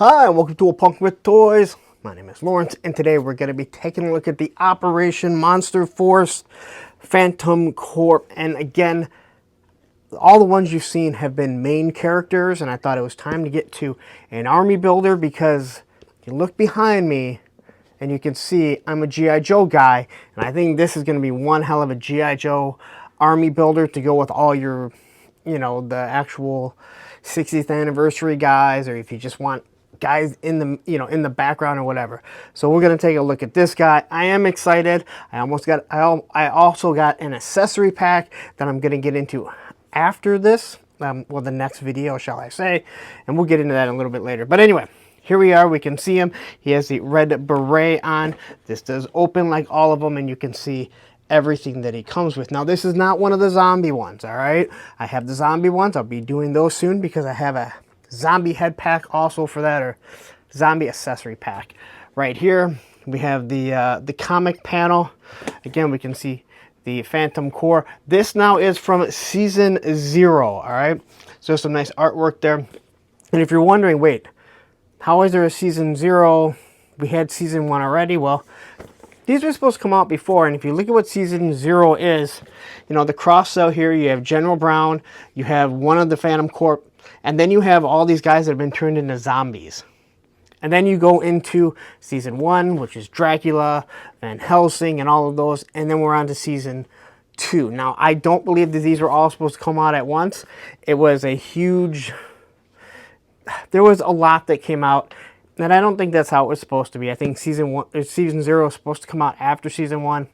Hi, and welcome to A Punk with Toys. My name is Lawrence, and today we're going to be taking a look at the Operation Monster Force Phantom Corps. And again, all the ones you've seen have been main characters, and I thought it was time to get to an army builder because you look behind me and you can see I'm a G.I. Joe guy, and I think this is going to be one hell of a G.I. Joe army builder to go with all your, the actual 60th anniversary guys, or if you just want guys in the in the background or whatever. So we're going to take a look at this guy. I am excited. I also got an accessory pack that I'm going to get into after this, well, the next video, shall I say, and we'll get into that a little bit later. But anyway, here we are. We can see him. He has the red beret on. This does open like all of them, and you can see everything that he comes with. Now, this is not one of the zombie ones, all right? I have the zombie ones. I'll be doing those soon because I have a zombie head pack also for that, or zombie accessory pack. Right here, we have the comic panel. Again, we can see the Phantom Corps. This now is from Season 0, all right? So some nice artwork there. And if you're wondering, wait, how is there a Season 0? We had Season 1 already. Well, these were supposed to come out before, and if you look at what Season 0 is, the cross cell here, you have General Brown, you have one of the Phantom Corps, and then you have all these guys that have been turned into zombies. And then you go into Season 1, which is Dracula, Van Helsing, and all of those, and then we're on to Season 2. Now, I don't believe that these were all supposed to come out at once. It was a huge... There was a lot that came out, and I don't think that's how it was supposed to be. I think Season 0 was supposed to come out after Season 1,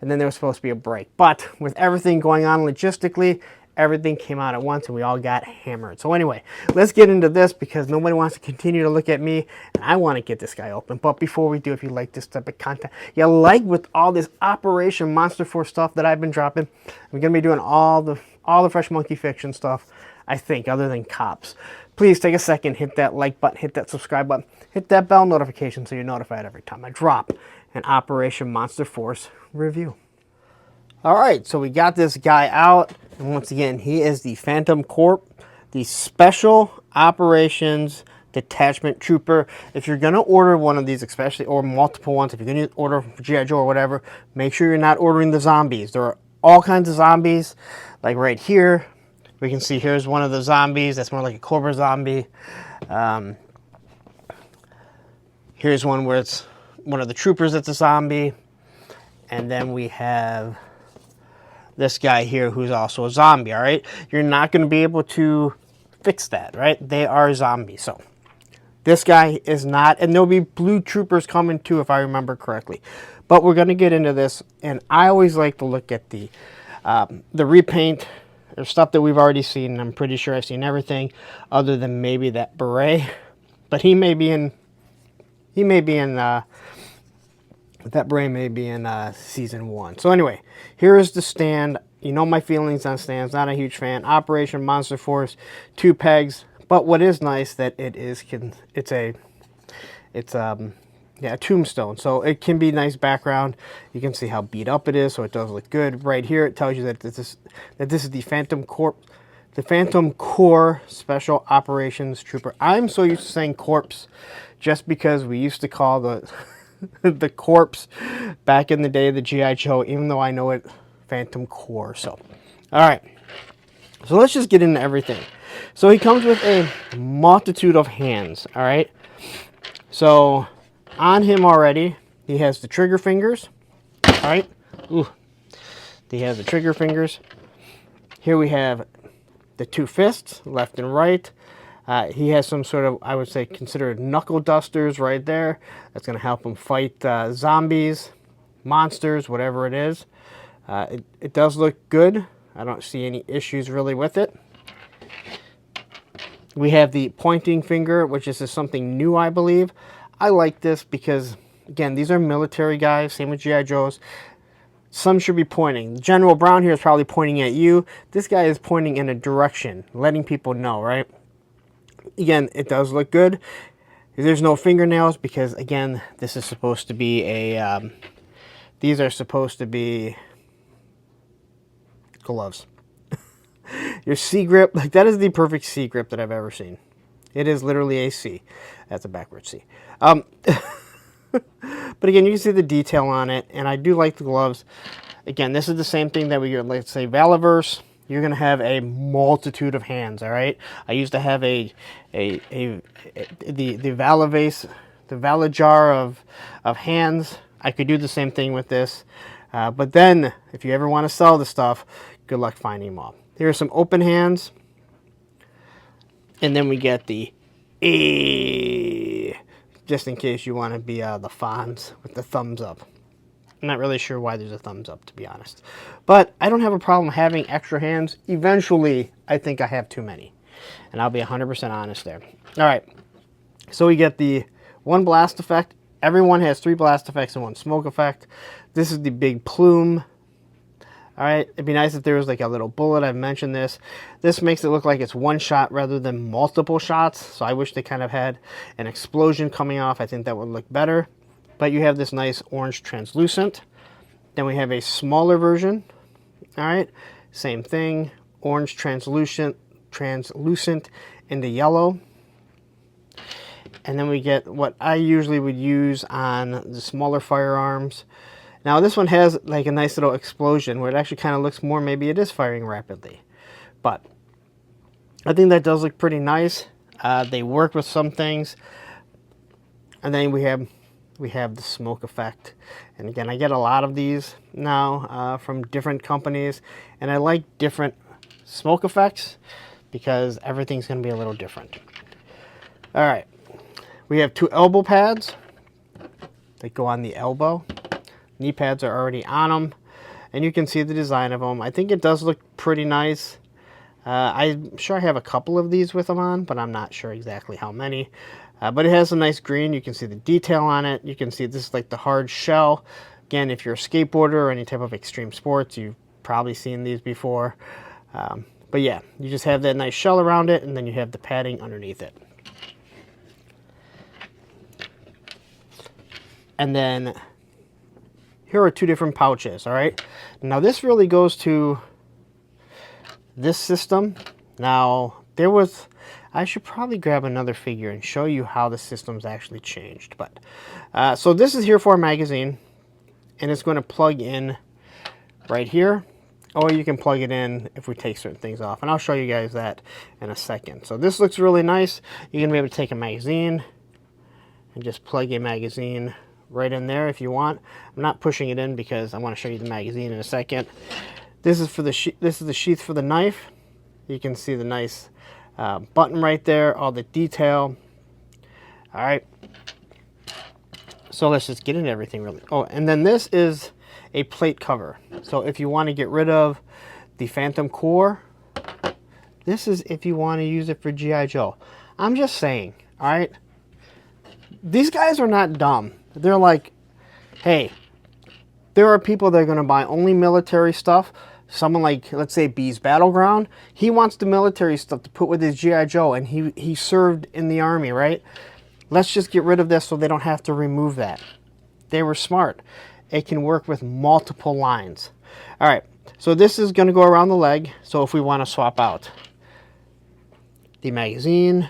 and then there was supposed to be a break. But with everything going on logistically, everything came out at once, and we all got hammered. So anyway, let's get into this because nobody wants to continue to look at me, and I want to get this guy open. But before we do, if you like this type of content, with all this Operation Monster Force stuff that I've been dropping, I'm going to be doing all the Fresh Monkey Fiction stuff, I think, other than Cops. Please take a second, hit that like button, hit that subscribe button, hit that bell notification so you're notified every time I drop an Operation Monster Force review. All right, so we got this guy out, and once again, he is the Phantom Corps, the Special Operations Detachment Trooper. If you're going to order one of these, especially, or multiple ones, if you're going to order G.I. Joe or whatever, make sure you're not ordering the zombies. There are all kinds of zombies, like right here. We can see here's one of the zombies. That's more like a Cobra zombie. Here's one where it's one of the troopers that's a zombie. And then we have this guy here who's also a zombie, all right? You're not going to be able to fix that, right? They are zombies. So this guy is not, and there'll be blue troopers coming too, if I remember correctly. But we're going to get into this, and I always like to look at the repaint. There's stuff that we've already seen, and I'm pretty sure I've seen everything other than maybe that beret. But that beret may be in Season 1. So anyway, here is the stand. You know my feelings on stands. Not a huge fan. Operation Monster Force, 2 pegs. But what is nice that it's a tombstone. So it can be nice background. You can see how beat up it is, so it does look good. Right here, it tells you that this is the Phantom Corps. The Phantom Corps Special Operations Trooper. I'm so used to saying corpse just because we used to call the the corpse back in the day, the G.I. Joe, even though I know it Phantom Corps. So, all right. So let's just get into everything. So he comes with a multitude of hands, all right? So on him already, he has the trigger fingers, all right? Ooh. He has the trigger fingers. Here we have the 2 fists, left and right. He has some sort of, I would say, considered knuckle dusters right there. That's going to help him fight zombies, monsters, whatever it is. It does look good. I don't see any issues really with it. We have the pointing finger, which is something new, I believe. I like this because, again, these are military guys, same with G.I. Joes. Some should be pointing. General Brown here is probably pointing at you. This guy is pointing in a direction, letting people know, right? Again, it does look good. There's no fingernails because, again, this is supposed to be a... these are supposed to be gloves. Your C grip, like that is the perfect C grip that I've ever seen. It is literally a C. That's a backwards C. But again, you can see the detail on it, and I do like the gloves. Again, this is the same thing that we get, let's say, Valaverse. You're going to have a multitude of hands, all right? I used to have the Valaverse, the Valajar of hands. I could do the same thing with this. But then, if you ever want to sell the stuff, good luck finding them all. Here are some open hands. And then we get the A, just in case you want to be the Fonz with the thumbs up. I'm not really sure why there's a thumbs up, to be honest. But I don't have a problem having extra hands. Eventually, I think I have too many. And I'll be 100% honest there. All right. So we get the one blast effect. Everyone has 3 blast effects and 1 smoke effect. This is the big plume. All right. It'd be nice if there was like a little bullet. I've mentioned this. This makes it look like it's one shot rather than multiple shots. So I wish they kind of had an explosion coming off. I think that would look better. But you have this nice orange translucent. Then we have a smaller version. All right, same thing. Orange translucent into yellow. And then we get what I usually would use on the smaller firearms. Now this one has like a nice little explosion where it actually kind of looks more, maybe it is firing rapidly. But I think that does look pretty nice. They work with some things. And then we have the smoke effect. And again, I get a lot of these now from different companies, and I like different smoke effects because everything's going to be a little different. All right, we have 2 elbow pads that go on the elbow. Knee pads are already on them, and you can see the design of them. I think it does look pretty nice. I'm sure I have a couple of these with them on, but I'm not sure exactly how many. But it has a nice green. You can see the detail on it. You can see this is like the hard shell. Again, if you're a skateboarder or any type of extreme sports, you've probably seen these before. But yeah, you just have that nice shell around it, and then you have the padding underneath it. And then here are 2 different pouches, all right? Now this really goes to this system. Now I should probably grab another figure and show you how the system's actually changed. But so this is here for a magazine, and it's going to plug in right here, or you can plug it in if we take certain things off, and I'll show you guys that in a second. So this looks really nice. You're going to be able to take a magazine and just plug a magazine right in there if you want. I'm not pushing it in because I want to show you the magazine in a second. This is for the sheath for the knife. You can see the nice button right there, all the detail. All right, so let's just get into everything really. Oh, and then this is a plate cover. So if you want to get rid of the Phantom core, this is if you want to use it for G.I. Joe. I'm just saying, all right, these guys are not dumb. They're like, hey, there are people that are going to buy only military stuff. Someone like, let's say, B's Battleground, he wants the military stuff to put with his G.I. Joe, and he served in the Army, right? Let's just get rid of this so they don't have to remove that. They were smart. It can work with multiple lines. All right, so this is going to go around the leg, so if we want to swap out the magazine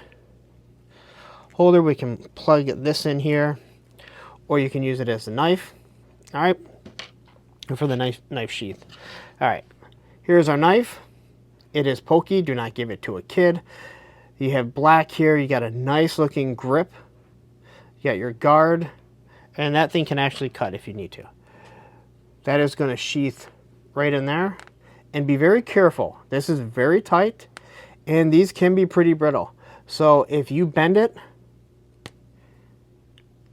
holder, we can plug this in here, or you can use it as a knife, all right, and for the knife sheath. All right, here's our knife. It is pokey. Do not give it to a kid. You have black here. You got a nice looking grip. You got your guard, and that thing can actually cut if you need to. That is going to sheath right in there. And be very careful. This is very tight, and these can be pretty brittle. So if you bend it,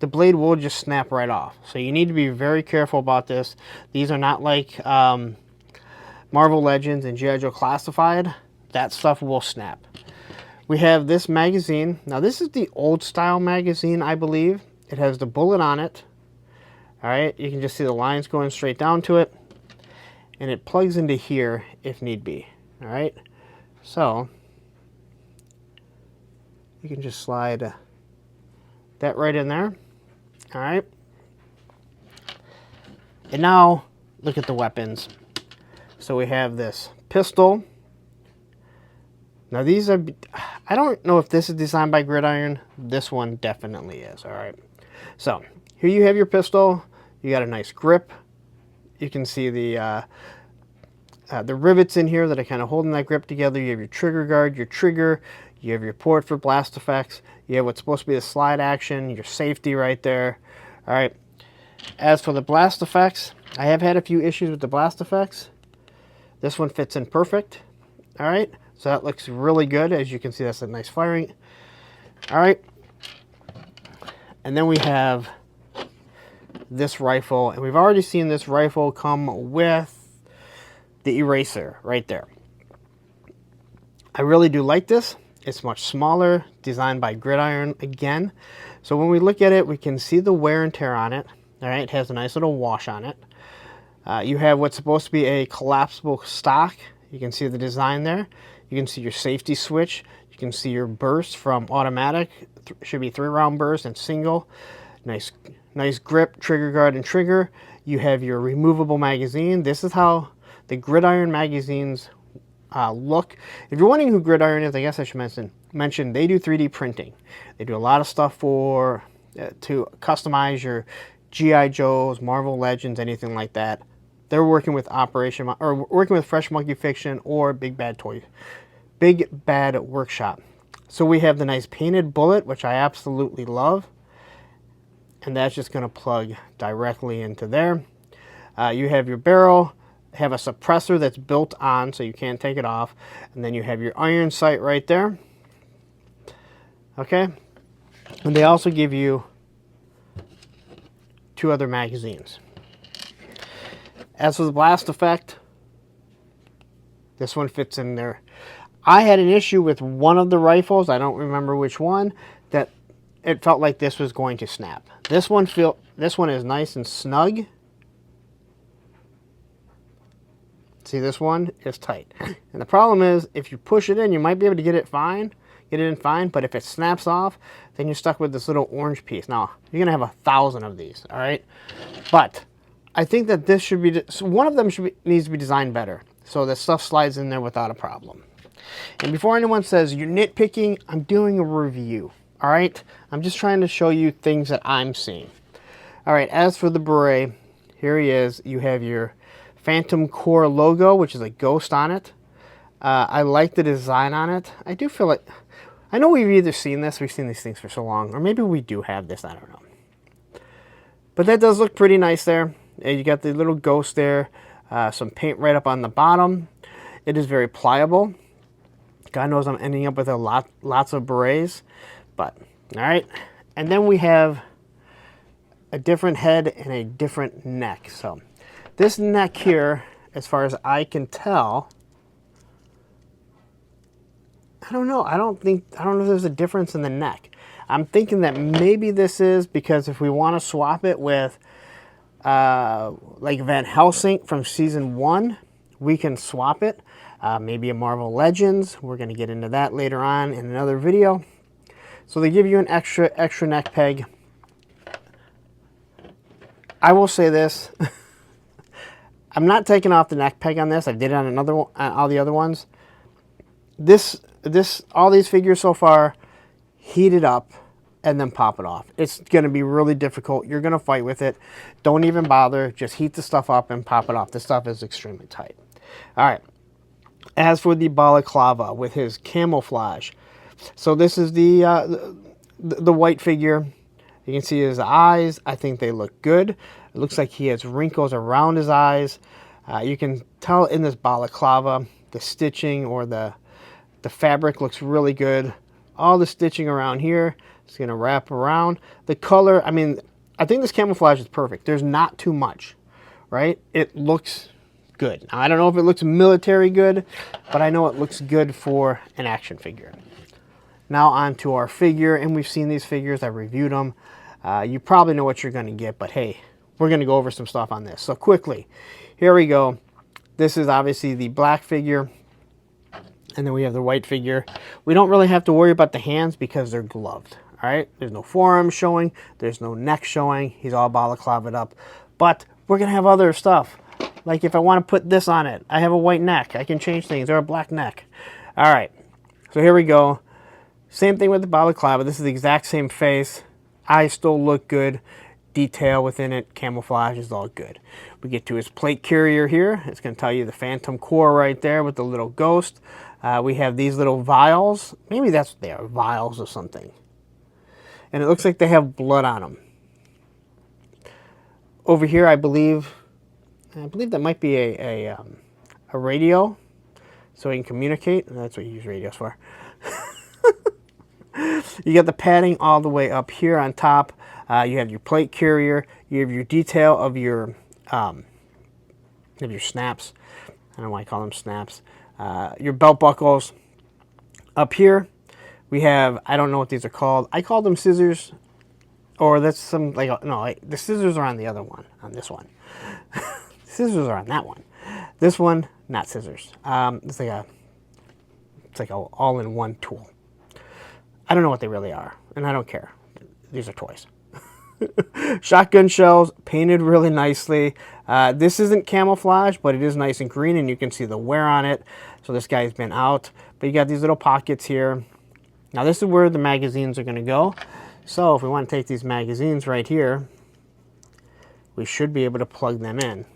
the blade will just snap right off. So you need to be very careful about this. These are not like Marvel Legends and G.I. Joe Classified. That stuff will snap. We have this magazine. Now this is the old style magazine, I believe. It has the bullet on it. All right, you can just see the lines going straight down to it. And it plugs into here if need be. All right, so you can just slide that right in there. All right, and now look at the weapons. So we have this pistol. Now these are, I don't know if this is designed by Gridiron. This one definitely is. All right. So here you have your pistol. You got a nice grip. You can see the rivets in here that are kind of holding that grip together. You have your trigger guard, your trigger. You have your port for blast effects. You have what's supposed to be the slide action, your safety right there. All right. As for the blast effects, I have had a few issues with the blast effects. This one fits in perfect. All right. So that looks really good. As you can see, that's a nice firing. All right. And then we have this rifle. And we've already seen this rifle come with the eraser right there. I really do like this. It's much smaller, designed by Gridiron again. So when we look at it, we can see the wear and tear on it. All right, it has a nice little wash on it. You have what's supposed to be a collapsible stock. You can see the design there. You can see your safety switch. You can see your burst from automatic. Should be 3-round burst and single. Nice grip, trigger guard, and trigger. You have your removable magazine. This is how the Gridiron magazines look. If you're wondering who Gridiron is, I guess I should mention they do 3D printing. They do a lot of stuff for to customize your G.I. Joes, Marvel Legends, anything like that. They're working with working with Fresh Monkey Fiction or Big Bad Workshop. So we have the nice painted bullet, which I absolutely love, and that's just going to plug directly into there. You have your barrel. Have a suppressor that's built on, so you can't take it off, and then you have your iron sight right there. Okay, and they also give you 2 other magazines. As for the blast effect, this one fits in there. I had an issue with one of the rifles, I don't remember which one, that it felt like this was going to snap. This one is nice and snug. See, this one is tight. And the problem is, if you push it in, you might be able to get it in fine, but if it snaps off, then you're stuck with this little orange piece. Now, you're gonna have 1,000 of these, all right? But I think that this should be, one of them needs to be designed better, so that stuff slides in there without a problem. And before anyone says, you're nitpicking, I'm doing a review, all right? I'm just trying to show you things that I'm seeing. All right, as for the beret, here he is. You have your Phantom Core logo, which is a ghost on it. I like the design on it. I do feel like, I know we've either seen this, we've seen these things for so long, or maybe we do have this, I don't know. But that does look pretty nice there. You got the little ghost there, some paint right up on the bottom. It is very pliable. God knows I'm ending up with lots of berets, but all right. And then we have a different head and a different neck. So this neck here, as far as I can tell, I don't know. I don't know if there's a difference in the neck. I'm thinking that maybe this is because if we want to swap it with like Van Helsing from season 1, we can swap it. Maybe a Marvel Legends. We're going to get into that later on in another video. So they give you an extra neck peg. I will say this. I'm not taking off the neck peg on this. I did it on another one, all the other ones. All these figures so far, heat it up and then pop it off. It's going to be really difficult. You're going to fight with it. Don't even bother. Just heat the stuff up and pop it off. This stuff is extremely tight. All right. As for the balaclava with his camouflage, so this is the white figure. You can see his eyes. I think they look good. It looks like he has wrinkles around his eyes. You can tell in this balaclava, the stitching or the fabric looks really good. All the stitching around here is going to wrap around. The color, I mean, I think this camouflage is perfect. There's not too much, right? It looks good. Now, I don't know if it looks military good, but I know it looks good for an action figure. Now on to our figure, and we've seen these figures. I've reviewed them. You probably know what you're going to get, but hey, we're going to go over some stuff on this. So quickly, here we go. This is obviously the black figure, and then we have the white figure. We don't really have to worry about the hands because they're gloved. All right, there's no forearm showing, there's no neck showing. He's all balaclavaed up, but we're going to have other stuff. Like if I want to put this on it, I have a white neck. I can change things, or a black neck. All right, so here we go. Same thing with the balaclava. This is the exact same face. Eyes still look good. Detail within it, camouflage is all good. We get to his plate carrier here. It's going to tell you the Phantom core right there with the little ghost. We have these little vials. Maybe that's what they are, vials or something. And it looks like they have blood on them. Over here, I believe that might be a radio, so we can communicate. That's what you use radios for. You got the padding all the way up here on top. You have your plate carrier. You have your detail of your snaps. I don't know why I call them snaps. Your belt buckles. Up here, we have, I don't know what these are called. I call them scissors, or that's some, like, no, the scissors are on the other one, on this one. Scissors are on that one. This one, not scissors. It's like a all-in-one tool. I don't know what they really are, and I don't care. These are toys. Shotgun shells, painted really nicely. This isn't camouflage, but it is nice and green, and you can see the wear on it. So this guy's been out. But you got these little pockets here. Now this is where the magazines are going to go. So if we want to take these magazines right here, we should be able to plug them in.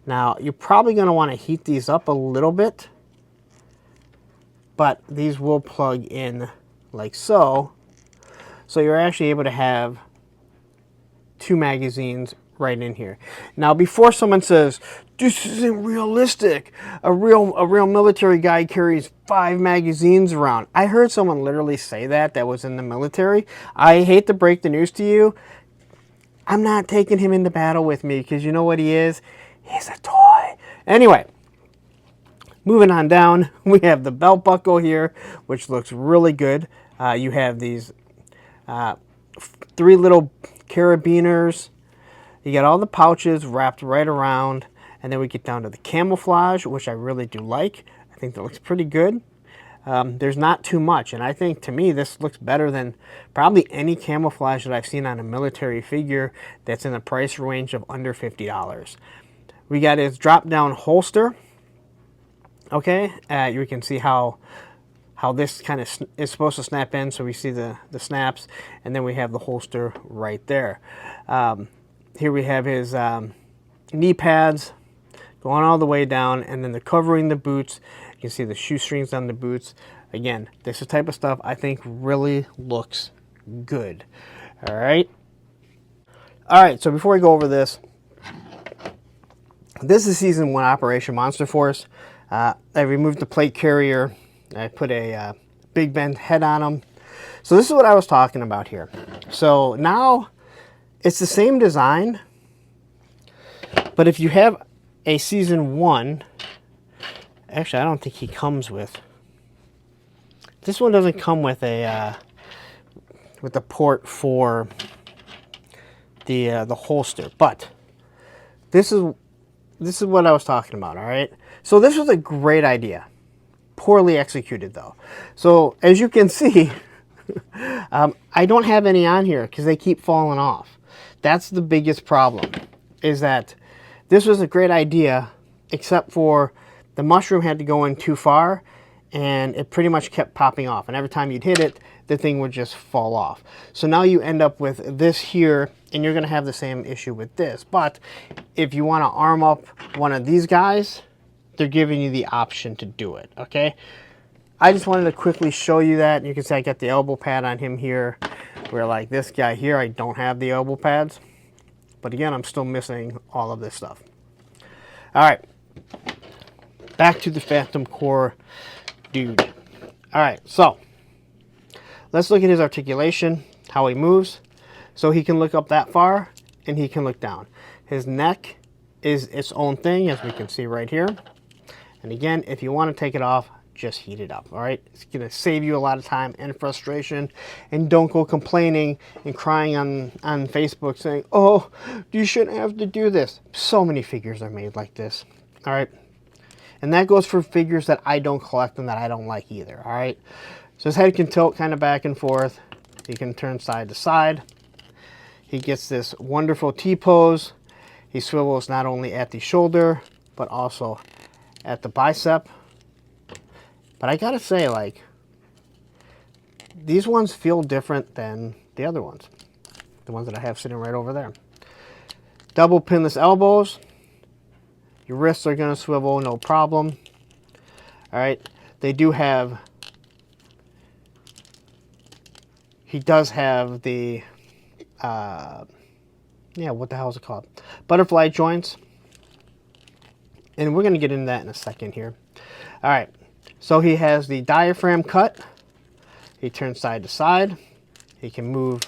Now you're probably going to want to heat these up a little bit, but these will plug in like so. So you're actually able to have two magazines right in here. Now, before someone says, this isn't realistic, a real military guy carries 5 magazines around. I heard someone literally say that was in the military. I hate to break the news to you. I'm not taking him into battle with me, because you know what he is? He's a toy. Anyway, moving on down, we have the belt buckle here, which looks really good. You have these 3 little carabiners. You got all the pouches wrapped right around, and then we get down to the camouflage, which I really do like. I think that looks pretty good. There's not too much, and I think, to me, this looks better than probably any camouflage that I've seen on a military figure that's in the price range of under $50. We got his drop-down holster. Okay, you can see how this kind of is supposed to snap in, so we see the snaps, and then we have the holster right there. Here we have his knee pads going all the way down, and then they're covering the boots. You can see the shoestrings on the boots. Again, this is the type of stuff I think really looks good. All right. So before we go over this is Season 1 Operation Monster Force. I removed the plate carrier. I put a Big Ben head on them. So this is what I was talking about here. So now it's the same design, but if you have a Season 1, actually I don't think he comes with, this one doesn't come with a with the port for the holster, but this is what I was talking about. All right, so this was a great idea, poorly executed though. So as you can see, I don't have any on here because they keep falling off. That's the biggest problem, is that this was a great idea, except for the mushroom had to go in too far, and it pretty much kept popping off. And every time you'd hit it, the thing would just fall off. So now you end up with this here, and you're going to have the same issue with this. But if you want to arm up one of these guys, they're giving you the option to do it, okay? I just wanted to quickly show you that. You can see I got the elbow pad on him here, where like this guy here, I don't have the elbow pads. But again, I'm still missing all of this stuff. All right, back to the Phantom Core dude. All right, so let's look at his articulation, how he moves. So he can look up that far, and he can look down. His neck is its own thing, as we can see right here. And again, if you want to take it off, just heat it up, all right? It's going to save you a lot of time and frustration. And don't go complaining and crying on Facebook saying, oh, you shouldn't have to do this. So many figures are made like this, all right? And that goes for figures that I don't collect and that I don't like either, all right? So his head can tilt kind of back and forth. He can turn side to side. He gets this wonderful T-pose. He swivels not only at the shoulder, but also at the bicep. But I gotta say, like, these ones feel different than the other ones, the ones that I have sitting right over there. Double pinless elbows. Your wrists are going to swivel, no problem. All right. They do have, he does have the, yeah, what the hell is it called? Butterfly joints. And we're going to get into that in a second here. All right. So he has the diaphragm cut. He turns side to side. He can move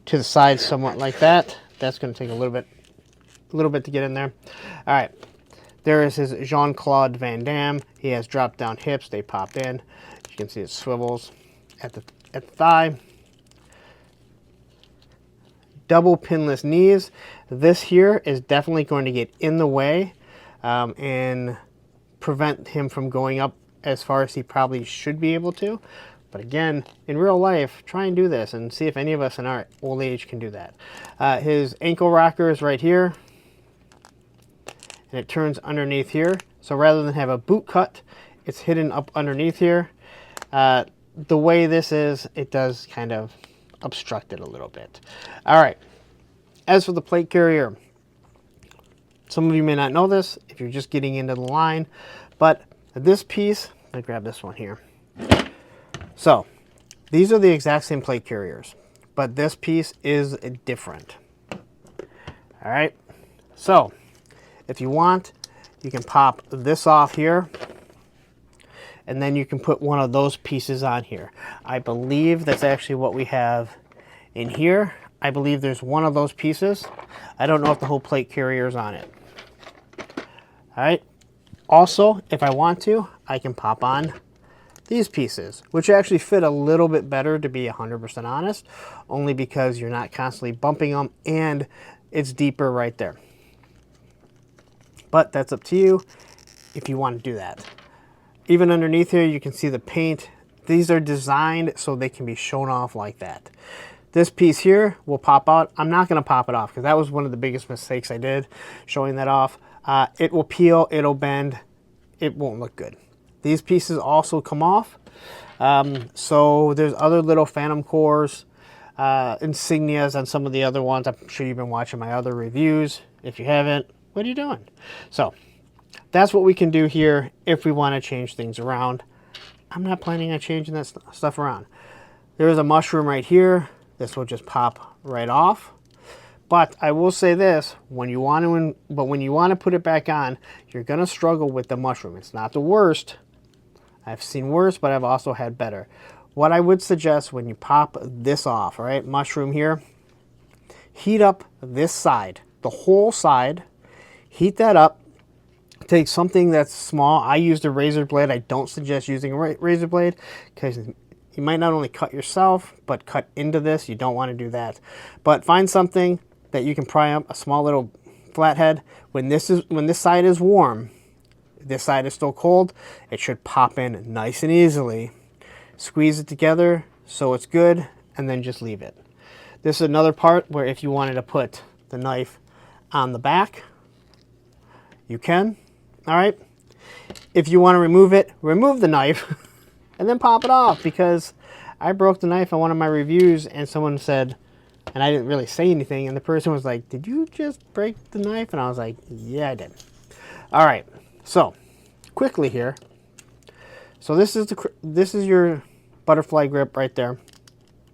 to the side somewhat like that. That's going to take a little bit to get in there. All right. There is his Jean-Claude Van Damme. He has drop down hips. They pop in. You can see it swivels at the thigh. Double pinless knees. This here is definitely going to get in the way and prevent him from going up as far as he probably should be able to. But again, in real life, try and do this and see if any of us in our old age can do that. His ankle rocker is right here, and it turns underneath here. So rather than have a boot cut, it's hidden up underneath here. The way this is, it does kind of obstruct it a little bit. All right. As for the plate carrier, some of you may not know this if you're just getting into the line, but this piece, let me grab this one here. So these are the exact same plate carriers, but this piece is different. All right. So if you want, you can pop this off here, and then you can put one of those pieces on here. I believe that's actually what we have in here. I believe there's one of those pieces. I don't know if the whole plate carrier is on it. All right. Also, if I want to, I can pop on these pieces, which actually fit a little bit better, to be 100% honest, only because you're not constantly bumping them and it's deeper right there. But that's up to you if you want to do that. Even underneath here, you can see the paint. These are designed so they can be shown off like that. This piece here will pop out. I'm not going to pop it off because that was one of the biggest mistakes I did, showing that off. It will peel, it'll bend, it won't look good. These pieces also come off. So there's other little phantom cores, insignias on some of the other ones. I'm sure you've been watching my other reviews. If you haven't, what are you doing? So that's what we can do here if we want to change things around. I'm not planning on changing that stuff around. There is a mushroom right here. This will just pop right off. But I will say this, when you want to put it back on, you're going to struggle with the mushroom. It's not the worst. I've seen worse, but I've also had better. What I would suggest when you pop this off, all right, mushroom here, heat up this side, the whole side, heat that up. Take something that's small. I used a razor blade. I don't suggest using a razor blade because you might not only cut yourself, but cut into this. You don't want to do that. But find something that you can pry up, a small little flathead. When this side is warm, this side is still cold, it should pop in nice and easily. Squeeze it together so it's good, and then just leave it. This is another part where if you wanted to put the knife on the back, you can. All right. If you want to remove it, remove the knife and then pop it off, because I broke the knife on one of my reviews and someone said, and I didn't really say anything, and the person was like, "Did you just break the knife?" And I was like, "Yeah, I did." All right. So quickly here. So this is your butterfly grip right there,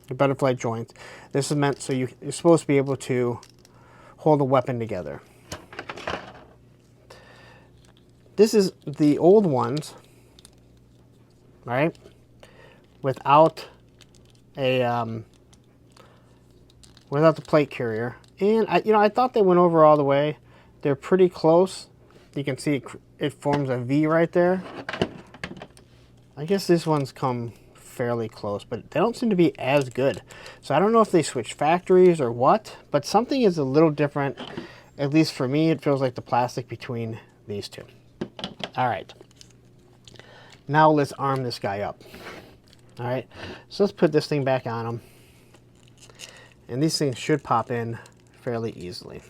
your butterfly joint. This is meant so you're supposed to be able to hold a weapon together. This is the old ones, right? Without a without the plate carrier, and I thought they went over all the way. They're pretty close. You can see it forms a V right there. I guess this one's come fairly close, but they don't seem to be as good. So I don't know if they switched factories or what, but something is a little different. At least for me, it feels like the plastic between these two. All right. Now let's arm this guy up. All right. So let's put this thing back on him. And these things should pop in fairly easily.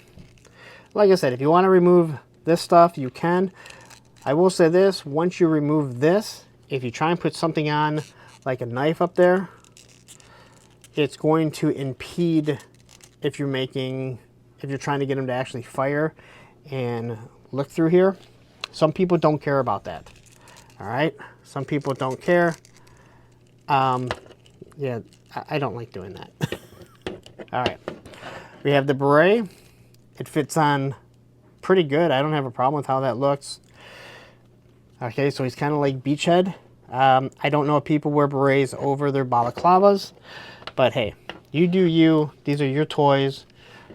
Like I said, if you want to remove this stuff, you can. I will say this, once you remove this, if you try and put something on like a knife up there, it's going to impede if you're trying to get them to actually fire and look through here. Some people don't care about that. All right, some people don't care. Yeah, I don't like doing that. All right, we have the beret. It fits on pretty good. I don't have a problem with how that looks. Okay, so he's kind of like beachhead. I don't know if people wear berets over their balaclavas, but hey, you do you. These are your toys.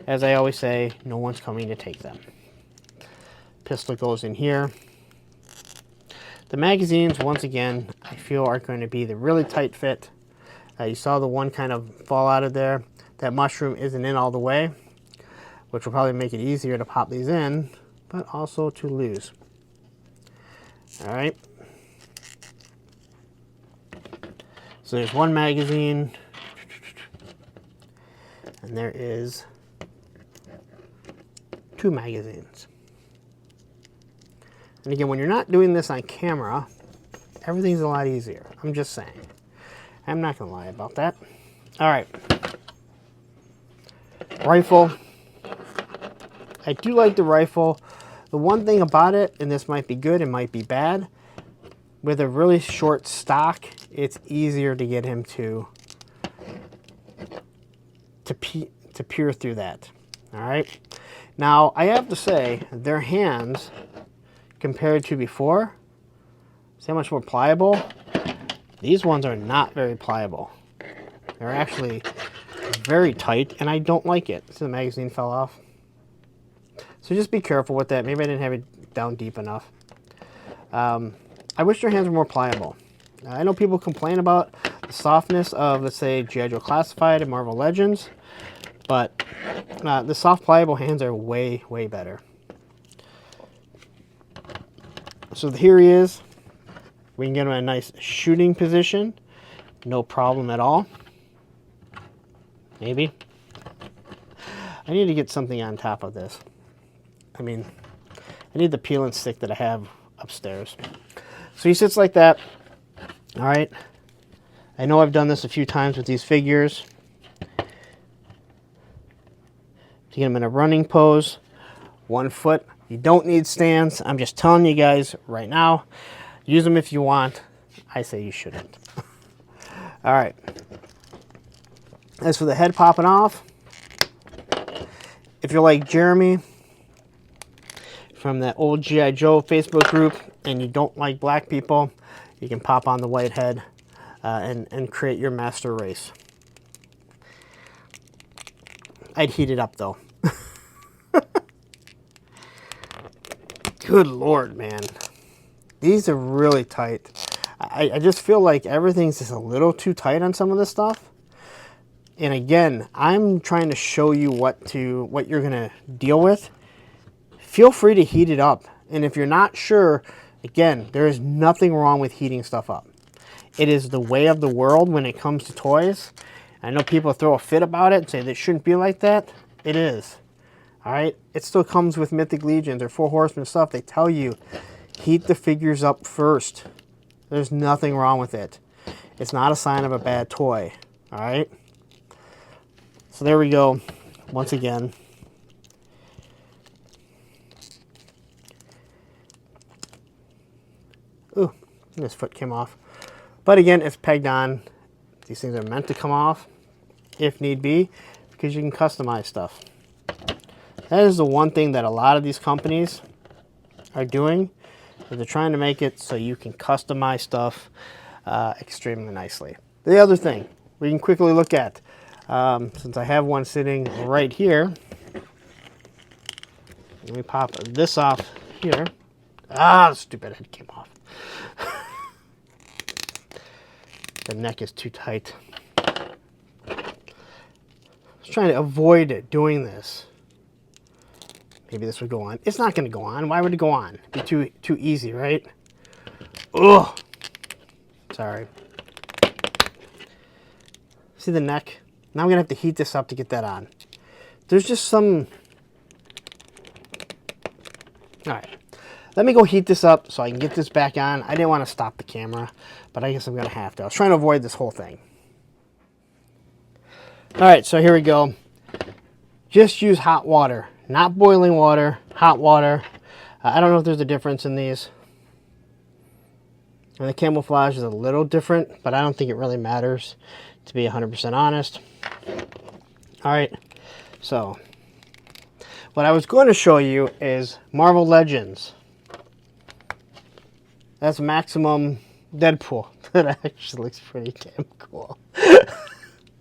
As I always say, no one's coming to take them. Pistol goes in here. The magazines, once again, I feel are going to be the really tight fit. You saw the one kind of fall out of there. That mushroom isn't in all the way, which will probably make it easier to pop these in, but also to lose. All right. So there's one magazine, and there is 2 magazines. And again, when you're not doing this on camera, everything's a lot easier. I'm just saying. I'm not going to lie about that. All right. Rifle. I do like the rifle. The one thing about it, and this might be good, it might be bad, with a really short stock, it's easier to get him to peer through that. All right. Now, I have to say, their hands, compared to before, see how much more pliable? These ones are not very pliable. They're actually very tight, and I don't like it. So the magazine fell off. So just be careful with that. Maybe I didn't have it down deep enough. I wish their hands were more pliable. I know people complain about the softness of, let's say, G.I. Joe Classified and Marvel Legends, but the soft, pliable hands are way, way better. So here he is. We can get him in a nice shooting position. No problem at all. Maybe. I need to get something on top of this. I mean, I need the peel and stick that I have upstairs. So he sits like that. All right. I know I've done this a few times with these figures. To get him in a running pose. 1 foot. You don't need stands. I'm just telling you guys right now. Use them if you want. I say you shouldn't. All right. As for the head popping off, if you're like Jeremy from that old G.I. Joe Facebook group and you don't like black people, you can pop on the white head and create your master race. I'd heat it up though. Good Lord, man. These are really tight. I just feel like everything's just a little too tight on some of this stuff. And again, I'm trying to show you what you're gonna deal with. Feel free to heat it up. And if you're not sure, again, there is nothing wrong with heating stuff up. It is the way of the world when it comes to toys. I know people throw a fit about it and say they shouldn't be like that. It is. All right, it still comes with Mythic Legions or Four Horsemen stuff. They tell you, heat the figures up first. There's nothing wrong with it. It's not a sign of a bad toy. All right. So there we go. Once again. Ooh, this foot came off. But again, it's pegged on. These things are meant to come off, if need be, because you can customize stuff. That is the one thing that a lot of these companies are doing. Is they're trying to make it so you can customize stuff extremely nicely. The other thing we can quickly look at, since I have one sitting right here, let me pop this off here. Ah, the stupid head came off. The neck is too tight. I was trying to avoid doing this. Maybe this would go on. It's not going to go on. Why would it go on? It'd be too easy, right? Ugh. Sorry. See the neck? Now I'm going to have to heat this up to get that on. There's just some... All right. Let me go heat this up so I can get this back on. I didn't want to stop the camera, but I guess I'm going to have to. I was trying to avoid this whole thing. All right, so here we go. Just use hot water, not boiling water, hot water. I don't know if there's a difference in these. And the camouflage is a little different, but I don't think it really matters, to be 100% honest. All right, so what I was going to show you is Marvel Legends. That's Maximum Deadpool. That actually looks pretty damn cool.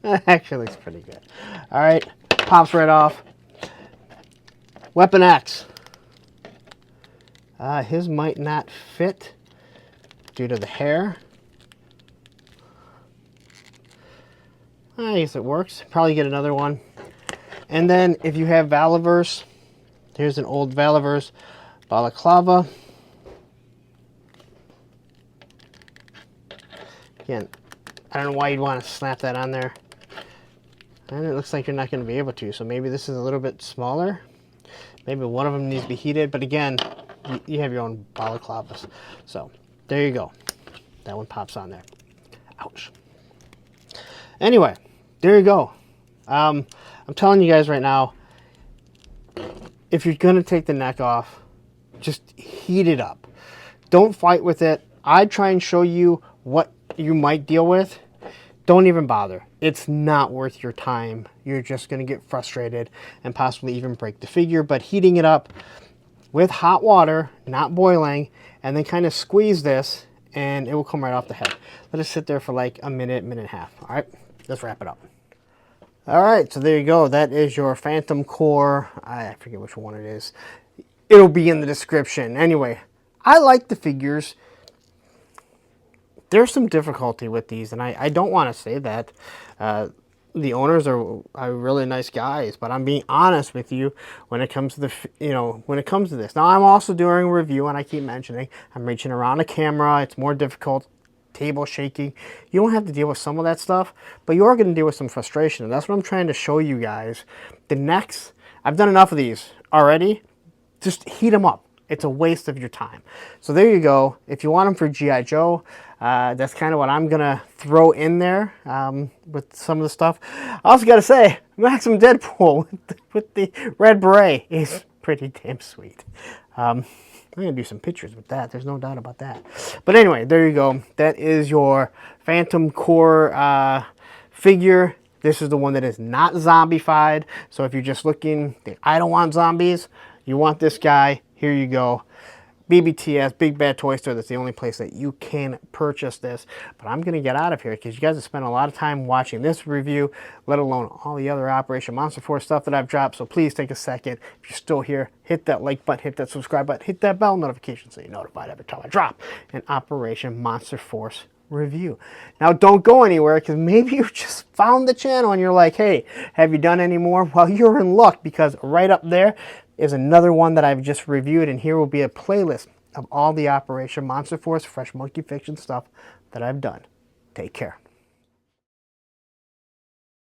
That actually looks pretty good. All right, pops right off. Weapon X. His might not fit due to the hair. I guess it works. Probably get another one. And then if you have Valaverse, here's an old Valaverse balaclava. Again, I don't know why you'd want to snap that on there. And it looks like you're not going to be able to, so maybe this is a little bit smaller. Maybe one of them needs to be heated, but again, you have your own balaclavas. So there you go. That one pops on there. Ouch. Anyway, there you go. I'm telling you guys right now, if you're going to take the neck off, just heat it up. Don't fight with it. I try and show you what you might deal with. Don't even bother. It's not worth your time. You're just going to get frustrated and possibly even break the figure. But heating it up with hot water, not boiling, and then kind of squeeze this, and it will come right off the head. Let it sit there for like a minute, minute and a half. All right, let's wrap it up. All right, so there you go. That is your Phantom Core. I forget which one it is. It'll be in the description. Anyway, I like the figures. There's some difficulty with these, and I don't want to say that. The owners are really nice guys, but I'm being honest with you when it comes to when it comes to this. Now, I'm also doing a review, and I keep mentioning I'm reaching around a camera. It's more difficult. Table shaking. You don't have to deal with some of that stuff, but you are going to deal with some frustration, and that's what I'm trying to show you guys. The necks, I've done enough of these already. Just heat them up. It's a waste of your time. So there you go. If you want them for G.I. Joe, that's kind of what I'm going to throw in there with some of the stuff. I also got to say, Maximum Deadpool with the red beret is pretty damn sweet. I'm going to do some pictures with that. There's no doubt about that. But anyway, there you go. That is your Phantom Core figure. This is the one that is not zombified. So if you're just looking, I don't want zombies, you want this guy, here you go. BBTS, Big Bad Toy Store, that's the only place that you can purchase this. But I'm going to get out of here because you guys have spent a lot of time watching this review, let alone all the other Operation Monster Force stuff that I've dropped. So please take a second. If you're still here, hit that like button, hit that subscribe button, hit that bell notification so you're notified every time I drop an Operation Monster Force review. Now, don't go anywhere because maybe you just found the channel and you're like, hey, have you done any more? Well, you're in luck because right up there is another one that I've just reviewed, and here will be a playlist of all the Operation Monster Force Fresh Monkey Fiction stuff that I've done. Take care.